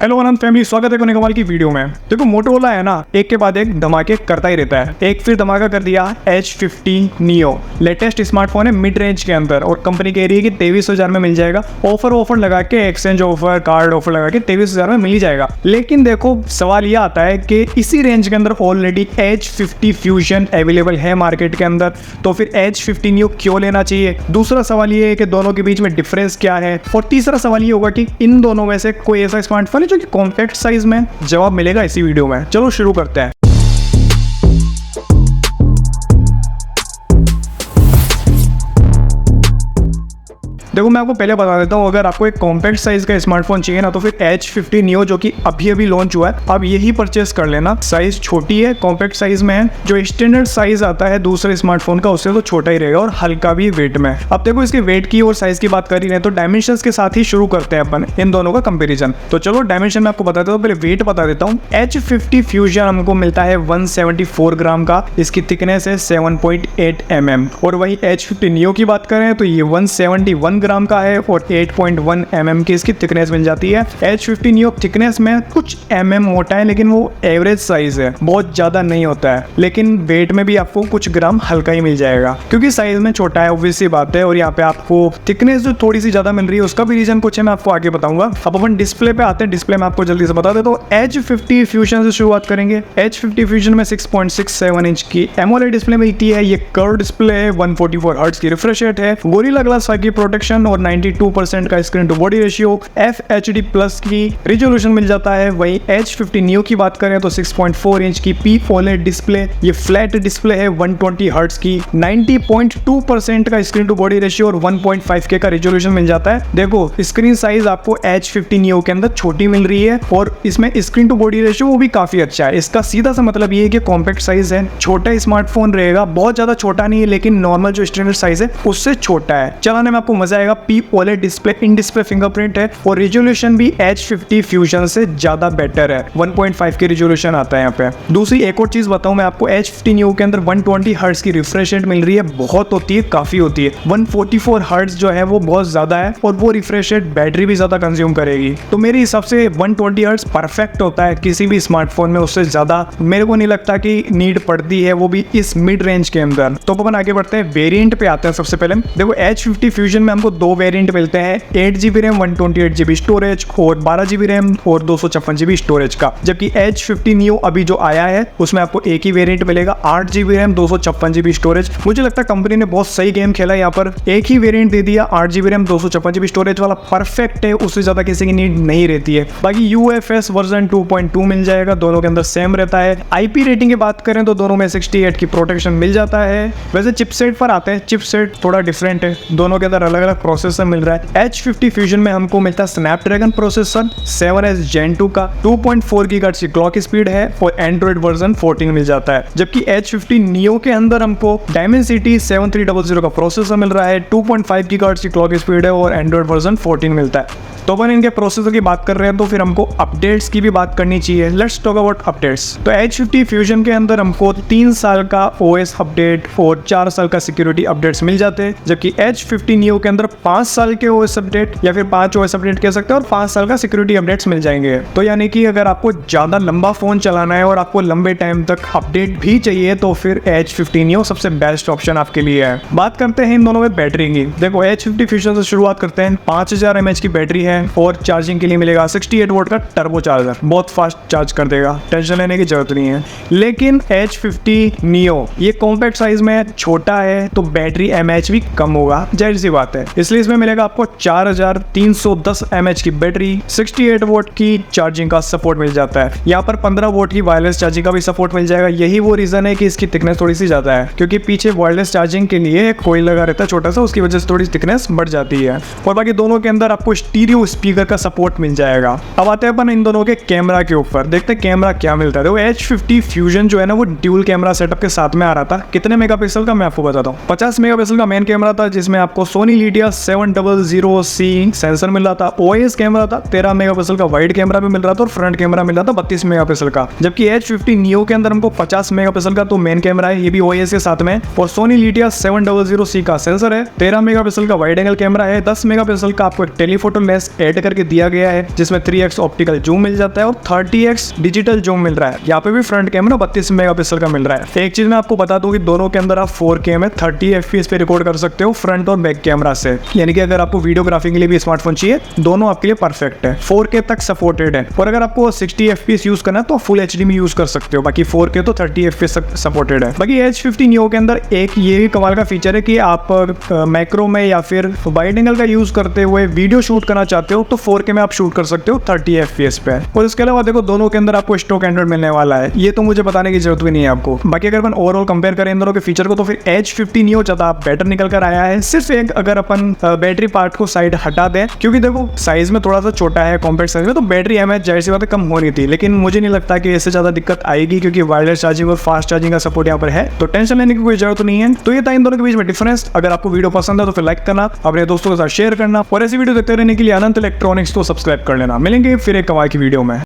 Hello आनंद family, स्वागत है कोने कमाल की वीडियो में। देखो मोटोरोला है ना, एक के बाद एक धमाके करता ही रहता है। एक फिर धमाका कर दिया H50 Neo, लेटेस्ट स्मार्टफोन है मिड रेंज के अंदर और कंपनी कह रही है कि 23,000 में मिल जाएगा। ऑफर लगा के, एक्सचेंज ऑफर, कार्ड ऑफर लगा के 23,000 में मिल ही जाएगा। लेकिन देखो सवाल यह आता है कि इसी रेंज के अंदर ऑलरेडी H50 फ्यूजन अवेलेबल है मार्केट के अंदर, तो फिर H50 Neo क्यों लेना चाहिए। दूसरा सवाल ये है कि दोनों के बीच में डिफरेंस क्या है, और तीसरा सवाल ये होगा कि इन दोनों में से कोई ऐसा स्मार्टफोन है जो कि कॉम्पैक्ट साइज में। जवाब मिलेगा इसी वीडियो में। चलो शुरू करते हैं। देखो मैं आपको पहले बता देता हूँ, अगर आपको एक कॉम्पैक्ट साइज का स्मार्टफोन चाहिए ना, तो फिर H50 Neo जो कि अभी लॉन्च हुआ है, आप यही परचेस कर लेना। साइज छोटी है, कॉम्पैक्ट साइज में है। जो स्टैंडर्ड साइज आता है दूसरे स्मार्टफोन का, उससे तो छोटा ही रहेगा और हल्का भी वेट में। अब देखो इसके वेट की और साइज की बात कर ही रहे हैं, तो डायमेंशंस के साथ ही शुरू करते हैं अपन इन दोनों का कंपेरिजन। तो चलो डायमेंशन में आपको बताता हूँ, पहले वेट बता देता हूँ। H50 फ्यूजन हमको मिलता है 174 ग्राम का, इसकी थिकनेस है 7.8 mm। और वही H50 Neo की बात करें तो ये 171 ग्राम का है और 8.1 mm की इसकी थिकनेस मिल जाती है। H50 Neo थिकनेस में कुछ mm मोटा है, लेकिन वो एवरेज साइज है, बहुत ज्यादा नहीं होता है। लेकिन वेट में भी आपको कुछ ग्राम हल्का ही मिल जाएगा, क्योंकि साइज में छोटा है, ऑब्वियस सी बात है। और यहाँ पे आपको थिकनेस जो थोड़ी सी ज्यादा मिल रही है, उसका भी रीजन कुछ है, मैं आपको आगे बताऊंगा। अब अपन डिस्प्ले पे आते हैं। डिस्प्ले में आपको जल्दी से बता देता हूँ। H50 फ्यूजन से शुरुआत करेंगे। H50 फ्यूजन में 6.67 इंच की एमोलेड डिस्प्ले मिलती है। ये कर्व डिस्प्ले है, 144 हर्ट्ज की रिफ्रेश रेट है, गोरिल्ला ग्लास 5 की प्रोटेक्शन और 92% का screen to body ratio, FHD plus की रिजोल्यूशन मिल जाता है। वहीं H50 Neo की बात करें तो 6.4 इंच की POLED डिस्प्ले, ये फ्लैट डिस्प्ले है, 120 हर्ट्ज की, 90.2% का स्क्रीन टू बॉडी रेशियो और 1.5K का रिजोल्यूशन मिल जाता है। देखो स्क्रीन साइज आपको H50 Neo के अंदर छोटी मिल रही है और इसमें स्क्रीन टू बॉडी रेशियो वो भी काफी अच्छा है। इसका सीधा सा मतलब ये है कि कॉम्पैक्ट साइज है, छोटा स्मार्टफोन रहेगा, बहुत ज्यादा छोटा नहीं है, लेकिन नॉर्मल जो स्टैंडर्ड साइज है उससे छोटा है। चलाने में आपको मजा आएगा। POLED display, in display fingerprint है और रिजोल्यूशन भी H50 फ्यूजन से ज्यादा बेटर है, 1.5 की रिजोल्यूशन आता है यहाँ पे। दूसरी एक और चीज बताऊं मैं आपको, H50 Neo के अंदर 120 हर्ट्ज की रिफ्रेश रेट मिल रही है। बहुत होती है, काफी होती है। 144 हर्ट्ज जो है वो बहुत ज्यादा है और वो रिफ्रेश रेट बैटरी भी ज्यादा कंज्यूम करेगी। तो मेरे हिसाब से 120 हर्ट्ज परफेक्ट होता है किसी भी स्मार्टफोन में। उससे ज्यादा मेरे को नहीं लगता कि नीड पड़ती है, वो भी इस मिड रेंज के अंदर। तो अपन आगे बढ़ते हैं, वेरिएंट पे आते हैं। सबसे पहले देखो H50 फ्यूजन में हमको दो वेरिएंट मिलते हैं, 8GB रैम 128GB स्टोरेज और 12GB रैम और 256GB स्टोरेज का। जबकि H50 Neo अभी जो आया है उसमें आपको एक ही वेरिएंट मिलेगा, 8GB रैम 256GB स्टोरेज। मुझे लगता है कंपनी ने बहुत सही गेम खेला यहाँ पर, एक ही वेरिएंट दे दिया, 8GB रैम 256GB स्टोरेज वाला परफेक्ट है, उससे ज्यादा किसी की नीड नहीं रहती है। बाकी UFS वर्जन 2.2 मिल जाएगा, दोनों के अंदर सेम रहता है। IP रेटिंग की बात करें तो दोनों में 68 की प्रोटेक्शन मिल जाता है। वैसे चिपसेट पर आते हैं, चिपसेट थोड़ा डिफरेंट है, दोनों के अंदर अलग अलग प्रोसेसर मिल रहा है। H50 फ्यूजन में हमको मिलता है स्नैपड्रैगन प्रोसेसर 7S Gen 2 का, 2.4 GHz की क्लॉक स्पीड है और एंड्रॉइड वर्जन 14 मिल जाता है। जबकि H50 Neo के अंदर हमको Dimensity 7300 का प्रोसेसर मिल रहा है, 2.5 GHz की क्लॉक स्पीड है और एंड्रॉइड वर्जन 14 मिलता है। तो अपन इनके प्रोसेसर की बात कर रहे हैं तो फिर हमको अपडेट्स की भी बात करनी चाहिए। Let's talk about updates. तो H50 फ्यूजन के अंदर हमको 3 साल का OS अपडेट और 4 साल का सिक्योरिटी अपडेट्स मिल जाते हैं। जबकि H50 Neo के अंदर 5 साल के OS अपडेट या फिर 5 OS अपडेट कह सकते हैं और 5 साल का सिक्योरिटी अपडेट्स मिल जाएंगे। तो यानी कि अगर आपको ज्यादा लंबा फोन चलाना है और आपको लंबे टाइम तक अपडेट भी चाहिए तो फिर H50 Neo सबसे बेस्ट ऑप्शन आपके लिए है। बात करते हैं इन दोनों में बैटरी की। देखो H50 फ्यूजन से शुरुआत करते हैं, 5000 mAh की बैटरी है और चार्जिंग के लिए मिलेगा 68 वोल्ट का टर्बो चार्जर, बहुत फास्ट चार्ज कर देगा, टेंशन लेने की जरूरत नहीं है। लेकिन H50 Neo ये कॉम्पैक्ट साइज में छोटा है तो बैटरी mAh भी कम होगा, जाहिर सी बात है। इसलिए इसमें मिलेगा आपको 4310 mAh की बैटरी, 68 वोल्ट की चार्जिंग का सपोर्ट मिल जाता है। यहाँ पर 15 वोल्ट की वायरलेस चार्जिंग का भी सपोर्ट मिल जाएगा। यही वो रीजन है कि इसकी थिकनेस थोड़ी सी ज्यादा है, क्योंकि पीछे वायरलेस चार्जिंग के लिए एक कोईल लगा रहता है छोटा सा, उसकी वजह से थोड़ी थिकनेस बढ़ जाती है। और बाकी दोनों के अंदर आपको स्टीरियो स्पीकर का सपोर्ट मिल जाएगा। अब आते हैं अपन इन दोनों के कैमरा के ऊपर, देखते हैं कैमरा क्या मिलता है। देखो H50 फ्यूजन जो है ना वो ड्यूल कैमरा सेटअप के साथ में आ रहा था। कितने मेगापिक्सल का मैं आपको बताता हूँ। 50 मेगापिक्सल का मेन कैमरा था, जिसमें आपको सोनी लीडिया 700C सेंसर मिल रहा था। OIS कैमरा था, 13 मेगापिक्सल का वाइड कैमरा भी मिल रहा था और फ्रंट कैमरा मिल रहा था 32 मेगापिक्सल का। जबकि H50 Neo के अंदर हमको 50 मेगापिक्सल का तो मेन कैमरा है, ये भी OIS के साथ में, और सोनी लीडिया 700C का सेंसर है, 13 मेगापिक्सल का वाइड एंगल कैमरा है, 10 मेगापिक्सल का आपको टेलीफोटो लेंस ऐड करके दिया गया है, जिसमें 3x ऑप्टिकल जूम मिल जाता है और 30x डिजिटल जूम मिल रहा है। यहाँ पे भी फ्रंट कैमरा 32 मेगापिक्सल का मिल रहा है। एक चीज मैं आपको बता दूं कि दोनों के अंदर आप 4K में 30 FPS पे रिकॉर्ड कर सकते हो फ्रंट और बैक कैमरा से, यानी कि अगर आपको वीडियोग्राफी के लिए भी स्मार्टफोन चाहिए, दोनों आपके लिए परफेक्ट है। 4K तक सपोर्टेड है, और अगर आपको 60 FPS यूज करना है तो फुल HD में यूज कर सकते हो, बाकी 4K तो 30 FPS तक सपोर्टेड है। बाकी H50 Neo के अंदर एक ये भी कमाल का फीचर है कि आप मैक्रो में या फिर वाइड एंगल का यूज करते हुए वीडियो शूट करना चाहते हो तो 4K में आप शूट कर सकते हो 30 FPS पे। और इसके अलावा देखो दोनों के अंदर आपको स्टॉक एंड्रॉइड मिलने वाला है, ये तो मुझे बताने की जरूरत भी नहीं है आपको। बाकी अगर अपन ओवरऑल कंपेयर करें इन दोनों के फीचर को तो फिर H50 Neo ज्यादा बेटर निकल कर आया है। सिर्फ एक अगर अपन बैटरी पार्ट को साइड हटा दें, क्योंकि देखो साइज में थोड़ा सा छोटा है कॉम्पैक्ट साइज में, तो बैटरी एमएच जाहिर सी बात है कम होनी थी, लेकिन मुझे नहीं लगता कि इससे ज्यादा दिक्कत आएगी, क्योंकि वायरलेस चार्जिंग और फास्ट चार्जिंग का सपोर्ट यहाँ पर है, तो टेंशन लेने की कोई जरूरत नहीं है। तो ये था इन दोनों के बीच में डिफरेंस। अगर आपको वीडियो पसंद है तो फिर लाइक करना, अपने दोस्तों के साथ शेयर करना, और ऐसी वीडियो देखते रहने के लिए अनंत इलेक्ट्रॉनिक्स को सब्सक्राइब कर लेना। मिलेंगे फिर एक कमाल की वीडियो में।